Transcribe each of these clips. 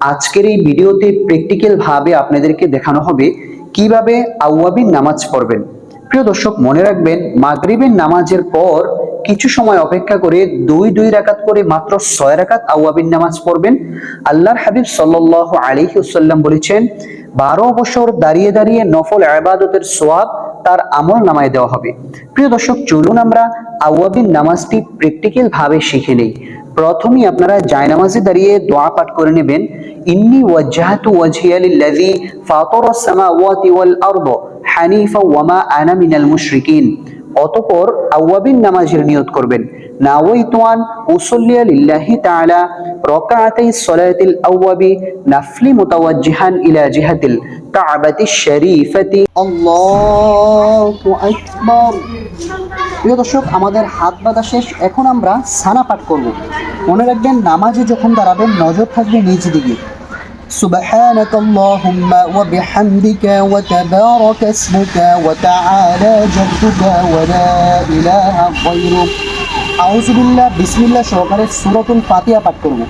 আজকের এই ভিডিওতে প্র্যাকটিক্যাল ভাবে আপনাদেরকে দেখানো হবে কিভাবে আওয়াবিন নামাজ পড়বেন। প্রিয় দর্শক, মনে রাখবেন মাগরিবের নামাজের পর কিছু সময় অপেক্ষা করে দুই রাকাত করে মাত্র 6 রাকাত আওয়াবিন নামাজ পড়বেন। আল্লাহর হাবিব সাল্লাল্লাহু আলাইহি ওয়াসাল্লাম বলেছেন, 12 বছর দাঁড়িয়ে দাঁড়িয়ে নফল ইবাদতের সওয়াব তার আমল নামায় দেওয়া হবে। প্রিয় দর্শক, চলুন আমরা আওয়াবিন নামাজটি প্র্যাকটিক্যাল ভাবে শিখে নেই। প্রথমেই আপনারা জায়নামাজে দাঁড়িয়ে দোয়া পাঠ করে নেবেন, ইন্নী ওয়াজ্জাহতু ওয়াজহিয়া লিল্লাযী ফাতারাস সামাওয়াতি ওয়াল আরদ হানিফা ওয়া মা আনা মিনাল মুশরিকিন। অতঃপর আওয়াবিন নামাজের নিয়ত করবেন, নাওয়াইতু আন উসাল্লিয়া লিল্লাহি তাআলা রাকাআতাই সলাতিল আওয়াবি নাফলি মুতাওয়াজ্জিহান ইলা জিহাতিল কাবাতিশ শরীফাতি। আল্লাহু আকবার। প্রিয় দর্শক, আমাদের হাত বাঁধা শেষ। এখন আমরা সানা পাঠ করব। মনে রাখবেন, নামাজে যখন দাঁড়াবেন নজর থাকবে নিচ দিকে। সুবহানাকা আল্লাহুম্মা ওয়া বিহামদিকা ওয়া তাবারাকা ইসমুকা ওয়া তাআলা জাদ্দুকা ওয়া লা ইলাহা গায়রুক। আউযু বিল্লাহ বিসমিল্লাহ সহকারে সূরাতুল ফাতিহা পাঠ করব।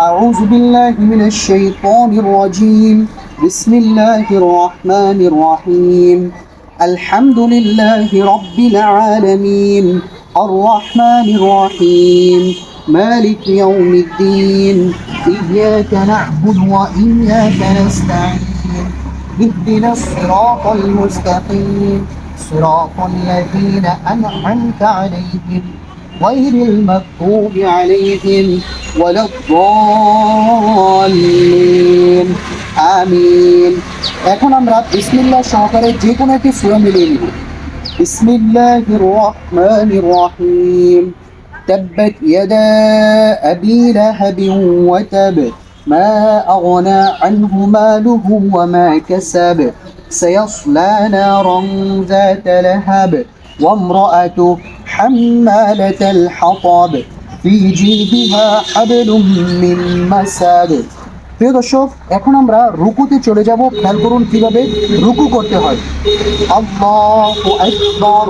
আউযু বিল্লাহি মিনাশ শাইতানির রাজীম। বিসমিল্লাহির রহমানির রহিম। আলহামদুলিল্লাহি রাব্বিল আলামিন আর রহমানির রহিম مالك يوم الدين إياك نعبد وإياك نستعين اهدنا الصراط المستقيم صراط الذين أنعمت عليهم غير المغضوب عليهم ولا الضالين آمين। এখন আমরা বিসমিল্লাহ সহকারে যে কোনো একটি সূরা মিলিয়ে নিব। বিসমিল্লাহির রহমানির রহিম। تبت يدا أبي لهب وتب ما أغنى عنه ماله وما كسب سيصلى نارا ذات لهب وامرأته حمالة الحطب في جيدها حبل من مسد। প্রিয় দর্শক, এখন আমরা রুকুতে চলে যাব। খেয়াল করুন কিভাবে রুকু করতে হয়। আল্লাহু আকবার।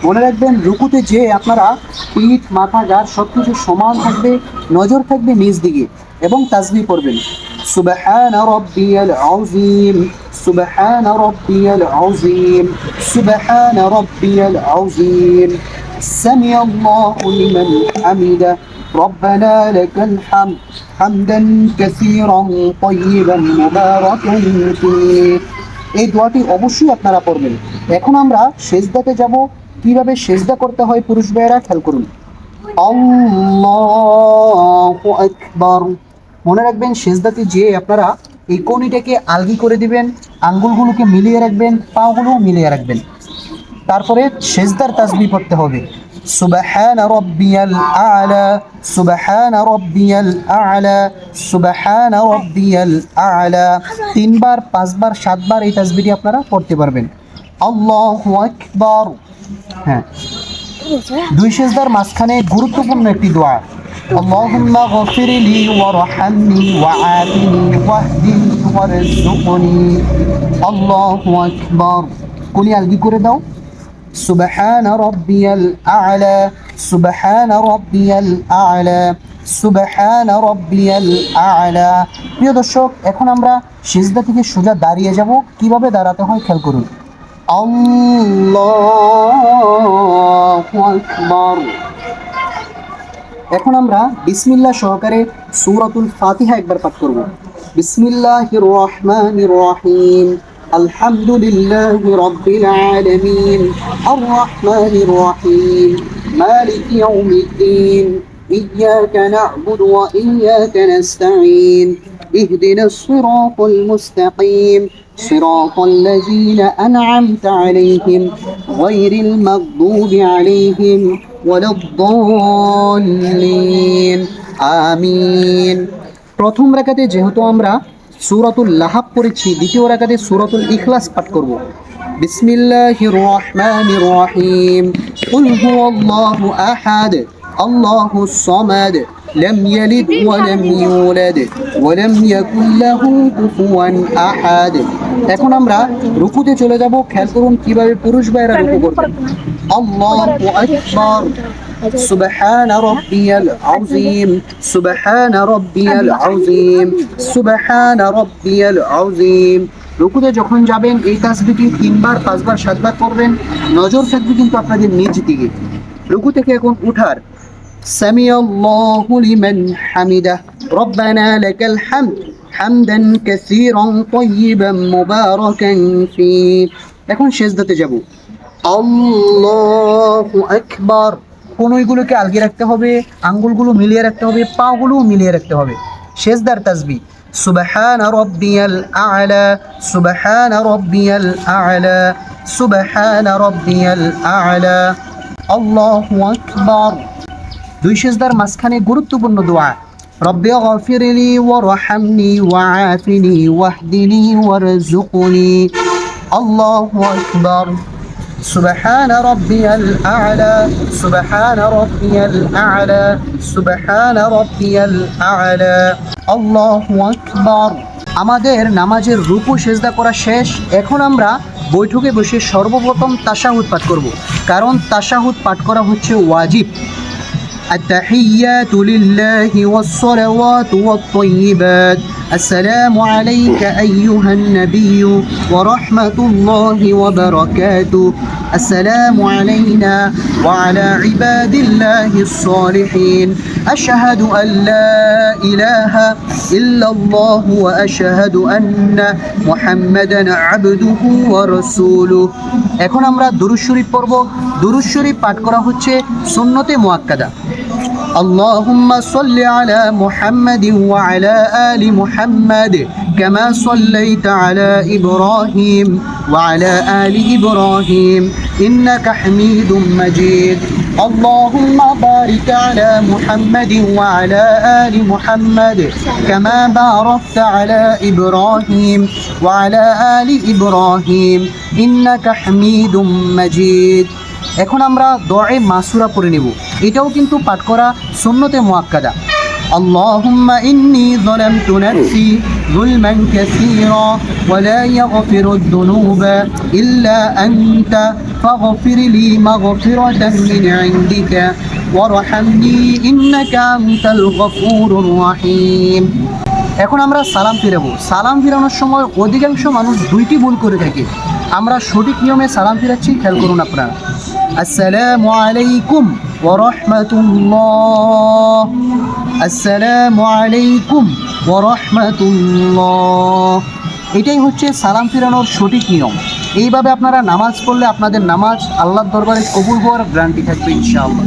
মনে রাখবেন, রুকুতে যে আপনারা পিঠ মাথা ঘাড় সবকিছু সমান থাকবে, নজর থাকবে নিচ দিকে এবং তাসবিহ পড়বেন, সুবহান রাব্বিয়াল আযীম সুবহান রাব্বিয়াল আযীম সুবহান রাব্বিয়াল আযীম সামিআল্লাহু লিমান হামিদা রব্বানা লাকাল হামদ হামদান কাসীরান তাইয়িবান মুবারাকান ফীহি। এই দোয়াটি অবশ্যই আপনারা পড়বেন। এখন আমরা সেজদাতে যাব। কিভাবে সেজদা করতে হয় পুরুষ ভাইয়েরা খেয়াল করুন। আল্লাহু আকবার। মনে রাখবেন, সেজদাতে যে আপনারা এই কনিটাকে আলগি করে দিবেন, আঙ্গুলগুলোকে মিলিয়ে রাখবেন, পাগুলো মিলিয়ে রাখবেন। তারপরে সেজদার তাসবিহ পড়তে হবে, সুবহান রাব্বিয়াল আ'লা সুবহান রাব্বিয়াল আ'লা সুবহান রাব্বিয়াল আ'লা। 3 বার 5 বার 7 বার এই তাসবিহটি আপনারা পড়তে পারবেন। আল্লাহু আকবার। হ্যাঁ, দুই সেজদার মাঝখানে গুরুত্বপূর্ণ একটি দোয়া, আল্লাহুম্মা গফিরলি ওয়ারহামনি ওয়াআফিনি ওয়াহদিনি ওয়ারযুকনি। আল্লাহু আকবার। কোনি আলগি করে দাও, সুবহান রাব্বিয়াল আ'লা সুবহান রাব্বিয়াল আ'লা সুবহান রাব্বিয়াল আ'লা। প্রিয় দর্শক, এখন আমরা সিজদা থেকে সোজা দাঁড়িয়ে যাব। কিভাবে দাঁড়াতে হয় খেয়াল করুন। আল্লাহু আকবার। এখন আমরা বিসমিল্লাহ সহকারে সূরাতুল ফাতিহা একবার পাঠ করব। বিসমিল্লাহির রহমানির রহিম। আলহামদুলিল্লাহি রাব্বিল আলামিন আর রহমানির রহিম মালিকি ইয়াউমিদ্দিন ইয়্যাকা না'বুদু ওয়া ইয়্যাকা নাস্তাঈন ইহদিনাস সিরাতাল মুস্তাকিম صراط الذين أنعمت عليهم غير المغضوب عليهم ولا الضالين آمين। প্রথম রাকাতে যেহেতু আমরা সূরাতুল লাহাব পড়েছি, দ্বিতীয় রাকাতে সূরাতুল ইখলাস পাঠ করব। বিসমিল্লাহির রহমানির রহিম। কুল হুয়াল্লাহু আহাদ আল্লাহুস সামাদ لم يلد ولم يولد ولم يكن له كفوا احد। এখন আমরা রুকুতে চলে যাব। খেয়াল করুন কিভাবে পুরুষ ভাইরা রুকু করবেন। আল্লাহু আকবার سبحان ربي العظيم سبحان ربي العظيم سبحان ربي العظيم। রুকুতে যখন যাবেন এই তাসবিহটি 3 বার 5 বার 7 বার করবেন, নজর থাকবে কিন্তু আপনাদের নিজ দিকে। রুকু থেকে এখন উঠার সামিআল্লাহু লিমান হামিদা রব্বানা লাকাল হামদ হামদান কাসীরান তাইয়িবান মুবারাকান ফি। এখন সেজদাতে যাব আল্লাহু আকবার। কোনগুলোকে আলগে রাখতে হবে, আঙ্গুলগুলো মিলিয়ে রাখতে হবে, পাগুলো মিলিয়ে রাখতে হবে। সেজদার তাসবিহ সুবহান রাব্বিয়াল আ'লা সুবহান রাব্বিয়াল আ'লা সুবহান রাব্বিয়াল আ'লা আল্লাহু আকবার। দুই সেজদার মাঝখানে গুরুত্বপূর্ণ দোয়া রব্বি গফিরলি ওয়ারহামনি ওয়াআফিনি ওয়াহদিনি ওয়ারযুকনি আল্লাহু আকবার। سبحان ربي الأعلى سبحان ربي الأعلى سبحان ربي الأعلى الله أكبر। আমাদের নামাজের রুকু সেজদা করা শেষ। এখন আমরা বৈঠকে বসে সর্বপ্রথম তাশাহুদ পাঠ করব, কারণ তাশাহুদ পাঠ করা হচ্ছে ওয়াজিব। التحيات لله والصلوات والطيبات السلام عليك أيها النبي ورحمة الله وبركاته السلام علينا وعلى عباد الله الصالحين أشهد أن لا إله إلا الله وأشهد أن محمدا عبده ورسوله। এখন আমরা দুরূদ শরীফ পড়ব। দুরূদ শরীফ পাঠ করা হচ্ছে সুন্নতে মুআক্কাদা। اللهم صل على محمد وعلى آل محمد كما صليت على إبراهيم وعلى آل إبراهيم إنك حميد مجيد اللهم بارك على محمد وعلى آل محمد كما باركت على إبراهيم وعلى آل إبراهيم إنك حميد مجيد। এখন আমরা দুআয়ে মাসুরা পড়ে নেব, এটাও কিন্তু পাঠ করা সুন্নতে মুআক্কাদা। আল্লাহুম্মা ইন্নী যালামতু নাফসি যুলমান কাসীরা ওয়া লা ইয়াগফিরুদ দুনুবা ইল্লা আনতা ফাগফির লি মাগফিরাতান মিন ইনদিকা ওয়ারহামনি ইন্নাকা আনতাল গফুরুর রহিম। এখন আমরা সালাম ফিরাবো। সালাম ফিরানোর সময় অধিকাংশ মানুষ দুইটি ভুল করে থাকে। আমরা সঠিক নিয়মে সালাম ফিরাচ্ছি, খেয়াল করুন আপনারা। আসসালামু আলাইকুম ওয়া রাহমাতুল্লাহ আসসালামু আলাইকুম ওয়া রাহমাতুল্লাহ। এটাই হচ্ছে সালাম ফিরানোর সঠিক নিয়ম। এইভাবে আপনারা নামাজ পড়লে আপনাদের নামাজ আল্লাহর দরবারে কবুল হওয়ার গ্যারান্টি থাকবে ইনশাআল্লাহ।